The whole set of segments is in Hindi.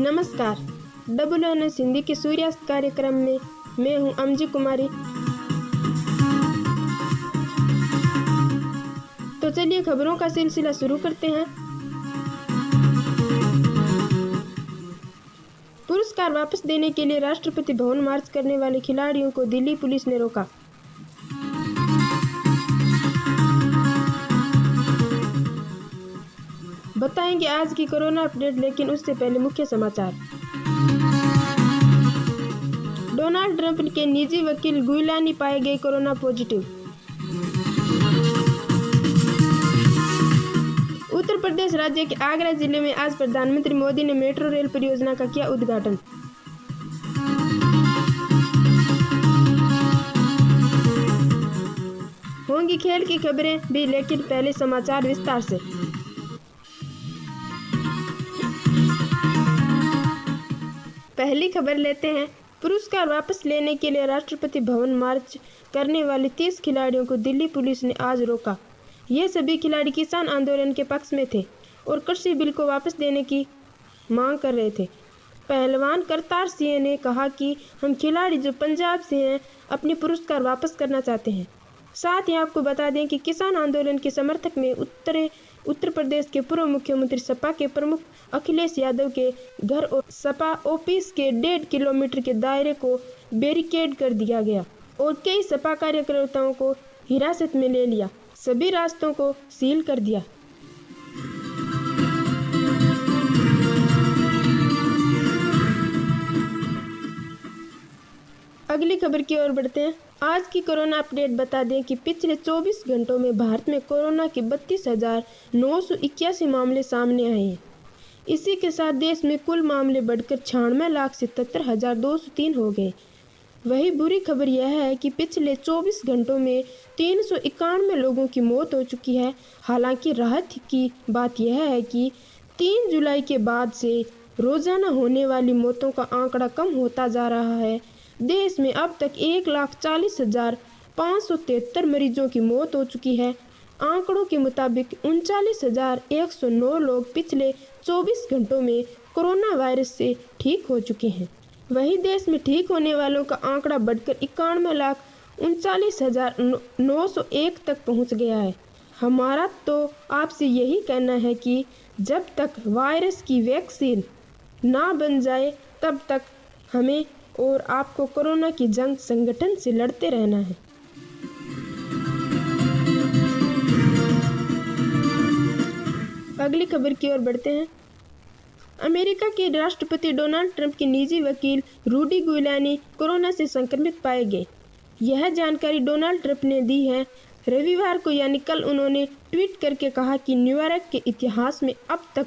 नमस्कार। WNS हिंदी के सूर्यास्त कार्यक्रम में मैं हूं अमजी कुमारी। तो चलिए खबरों का सिलसिला शुरू करते हैं। पुरस्कार वापस देने के लिए राष्ट्रपति भवन मार्च करने वाले खिलाड़ियों को दिल्ली पुलिस ने रोका। बताएंगे आज की कोरोना अपडेट, लेकिन उससे पहले मुख्य समाचार। डोनाल्ड ट्रंप के निजी वकील गुइलानी पाए गए कोरोना पॉजिटिव। उत्तर प्रदेश राज्य के आगरा जिले में आज प्रधानमंत्री मोदी ने मेट्रो रेल परियोजना का किया उद्घाटन। होंगी खेल की खबरें भी, लेकिन पहले समाचार विस्तार से। पहली खबर लेते हैं। पुरस्कार वापस लेने के लिए राष्ट्रपति भवन मार्च करने वाले 30 खिलाड़ियों को दिल्ली पुलिस ने आज रोका। ये सभी खिलाड़ी किसान आंदोलन के पक्ष में थे और कृषि बिल को वापस देने की मांग कर रहे थे। पहलवान करतार सिंह ने कहा कि हम खिलाड़ी जो पंजाब से हैं अपने पुरस्कार वापस करना चाहते हैं। साथ ही आपको बता दें कि किसान आंदोलन के समर्थक में उत्तर प्रदेश के पूर्व मुख्यमंत्री सपा के प्रमुख अखिलेश यादव के घर और सपा ऑफिस के 1.5 किलोमीटर के दायरे को बैरिकेड कर दिया गया और कई सपा कार्यकर्ताओं को हिरासत में ले लिया। सभी रास्तों को सील कर दिया। अगली खबर की ओर बढ़ते हैं। आज की कोरोना अपडेट बता दें कि पिछले 24 घंटों में भारत में कोरोना के 32,981 मामले सामने आए हैं। इसी के साथ देश में कुल मामले बढ़कर 96,77,203 हो गए। वही बुरी खबर यह है कि पिछले 24 घंटों में 391 लोगों की मौत हो चुकी है। हालांकि राहत की बात यह है कि 3 जुलाई के बाद से रोजाना होने वाली मौतों का आंकड़ा कम होता जा रहा है। देश में अब तक 1,40,573 मरीजों की मौत हो चुकी है। आंकड़ों के मुताबिक 39,109 लोग पिछले 24 घंटों में कोरोना वायरस से ठीक हो चुके हैं। वहीं देश में ठीक होने वालों का आंकड़ा बढ़कर 91,39,901 तक पहुंच गया है। हमारा तो आपसे यही कहना है कि जब तक वायरस की वैक्सीन ना बन जाए तब तक हमें और आपको कोरोना की जंग संगठन से लड़ते रहना है। अगली खबर की ओर बढ़ते हैं। अमेरिका के राष्ट्रपति डोनाल्ड ट्रंप के निजी वकील रूडी गुइलानी कोरोना से संक्रमित पाए गए। यह जानकारी डोनाल्ड ट्रंप ने दी है। रविवार को यानी कल उन्होंने ट्वीट करके कहा कि न्यूयॉर्क के इतिहास में अब तक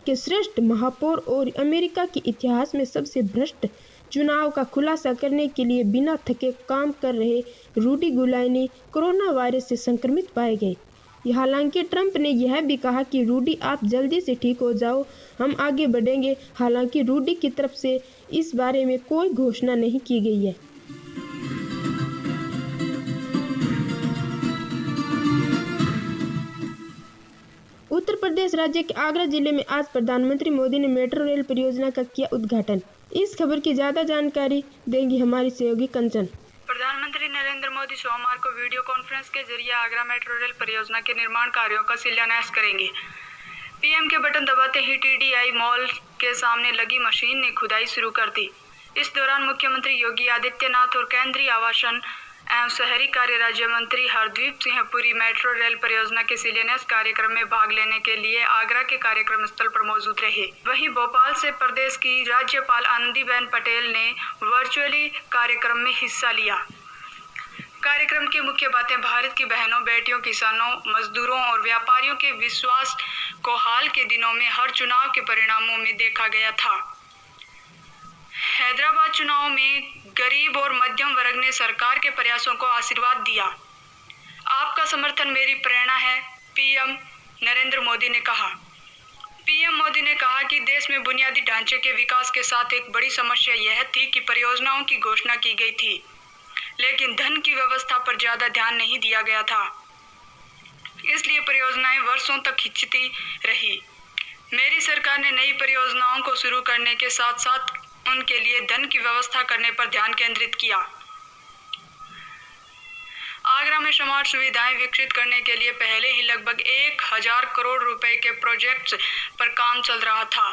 के श्रेष्ठ महापौर और अमेरिका के इतिहास में सबसे भ्रष्ट चुनाव का खुलासा करने के लिए बिना थके काम कर रहे रूडी गुइलानी कोरोना वायरस से संक्रमित पाए गए। हालांकि ट्रंप ने यह भी कहा कि रूडी आप जल्दी से ठीक हो जाओ, हम आगे बढ़ेंगे। हालांकि रूडी की तरफ से इस बारे में कोई घोषणा नहीं की गई है। उत्तर प्रदेश राज्य के आगरा जिले में आज प्रधानमंत्री मोदी ने मेट्रो रेल परियोजना का किया उद्घाटन। इस खबर की ज्यादा जानकारी देंगी हमारी सहयोगी कंचन। प्रधानमंत्री नरेंद्र मोदी सोमवार को वीडियो कॉन्फ्रेंस के जरिए आगरा मेट्रो रेल परियोजना के निर्माण कार्यों का शिलान्यास करेंगे। पीएम के बटन दबाते ही TDI मॉल के सामने लगी मशीन ने खुदाई शुरू कर दी। इस दौरान मुख्यमंत्री योगी आदित्यनाथ और केंद्रीय आवासन एवं शहरी कार्य राज्य मंत्री हरदीप सिंह पुरी मेट्रो रेल परियोजना के शिलान्यास कार्यक्रम में भाग लेने के लिए आगरा के कार्यक्रम स्थल पर मौजूद रहे। वहीं भोपाल से प्रदेश की राज्यपाल आनंदीबेन पटेल ने वर्चुअली कार्यक्रम में हिस्सा लिया। कार्यक्रम की मुख्य बातें भारत की बहनों, बेटियों, किसानों, मजदूरों और व्यापारियों के विश्वास को हाल के दिनों में हर चुनाव के परिणामों में देखा गया था। हैदराबाद चुनाव में गरीब और मध्यम वर्ग ने सरकार के प्रयासों को आशीर्वाद दिया। आपका समर्थन मेरी प्रेरणा है, पीएम नरेंद्र मोदी ने कहा। पीएम मोदी ने कहा कि देश में बुनियादी ढांचे के विकास के साथ एक बड़ी समस्या यह थी कि परियोजनाओं की घोषणा की गई थी, लेकिन धन की व्यवस्था पर ज्यादा ध्यान नहीं दिया गया था। इसलिए परियोजनाएं वर्षों तक खिंचती रही। मेरी सरकार ने नई परियोजनाओं को शुरू करने के साथ साथ उनके लिए धन की व्यवस्था करने पर ध्यान केंद्रित किया। आगरा में स्मार्ट सुविधाएं विकसित करने के लिए पहले ही लगभग 1000 करोड़ रुपए के प्रोजेक्ट्स पर काम चल रहा था।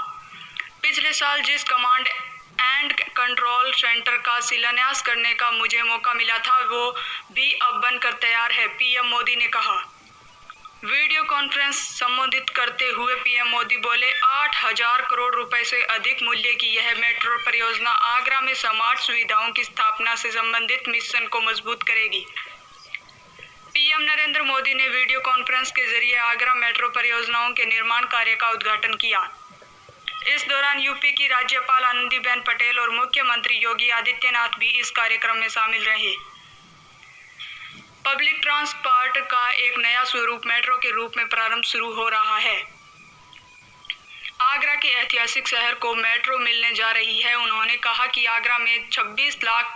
पिछले साल जिस कमांड एंड कंट्रोल सेंटर का शिलान्यास करने का मुझे मौका मिला था, वो भी अब बनकर तैयार है, पीएम मोदी ने कहा। वीडियो कॉन्फ्रेंस संबोधित करते हुए पीएम मोदी बोले, 8000 करोड़ रुपए से अधिक मूल्य की यह मेट्रो परियोजना आगरा में स्मार्ट सुविधाओं की स्थापना से संबंधित मिशन को मजबूत करेगी। पीएम नरेंद्र मोदी ने वीडियो कॉन्फ्रेंस के जरिए आगरा मेट्रो परियोजनाओं के निर्माण कार्य का उद्घाटन किया। इस दौरान यूपी की राज्यपाल आनंदीबेन पटेल और मुख्यमंत्री योगी आदित्यनाथ भी इस कार्यक्रम में शामिल रहे। पब्लिक ट्रांसपोर्ट का एक नया स्वरूप मेट्रो के रूप में प्रारंभ शुरू हो रहा है। आगरा के ऐतिहासिक शहर को मेट्रो मिलने जा रही है। उन्होंने कहा कि आगरा में 26 लाख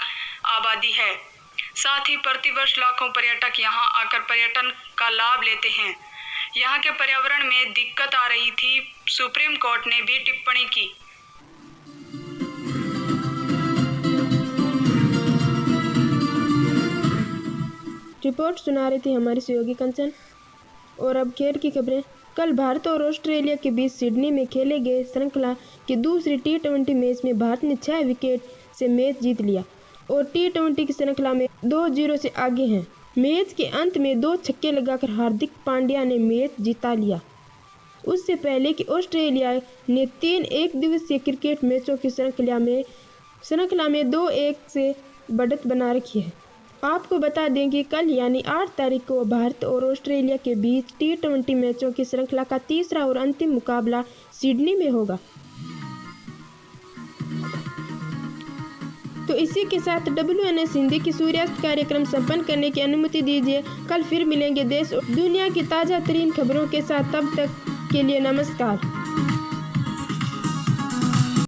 आबादी है, साथ ही प्रतिवर्ष लाखों पर्यटक यहां आकर पर्यटन का लाभ लेते हैं। यहां के पर्यावरण में दिक्कत आ रही थी, सुप्रीम कोर्ट ने भी टिप्पणी की। रिपोर्ट सुना रही थी हमारी सहयोगी कंचन। और अब खेल की खबरें। कल भारत और ऑस्ट्रेलिया के बीच सिडनी में खेले गए श्रृंखला की दूसरी T20 मैच में भारत ने 6 विकेट से मैच जीत लिया और T20 की श्रृंखला में 2-0 से आगे हैं। मैच के अंत में 2 छक्के लगाकर हार्दिक पांड्या ने मैच जिता लिया। उससे पहले कि ऑस्ट्रेलिया ने 3 एकदिवसीय क्रिकेट मैचों की श्रृंखला में 2-1 से बढ़त बना रखी है। आपको बता दें कि कल यानी 8 तारीख को भारत और ऑस्ट्रेलिया के बीच T20 मैचों की श्रृंखला का तीसरा और अंतिम मुकाबला सिडनी में होगा। तो इसी के साथ WNS हिंदी की सूर्यास्त कार्यक्रम संपन्न करने की अनुमति दीजिए। कल फिर मिलेंगे देश और दुनिया की ताज़ा तरीन खबरों के साथ। तब तक के लिए नमस्कार।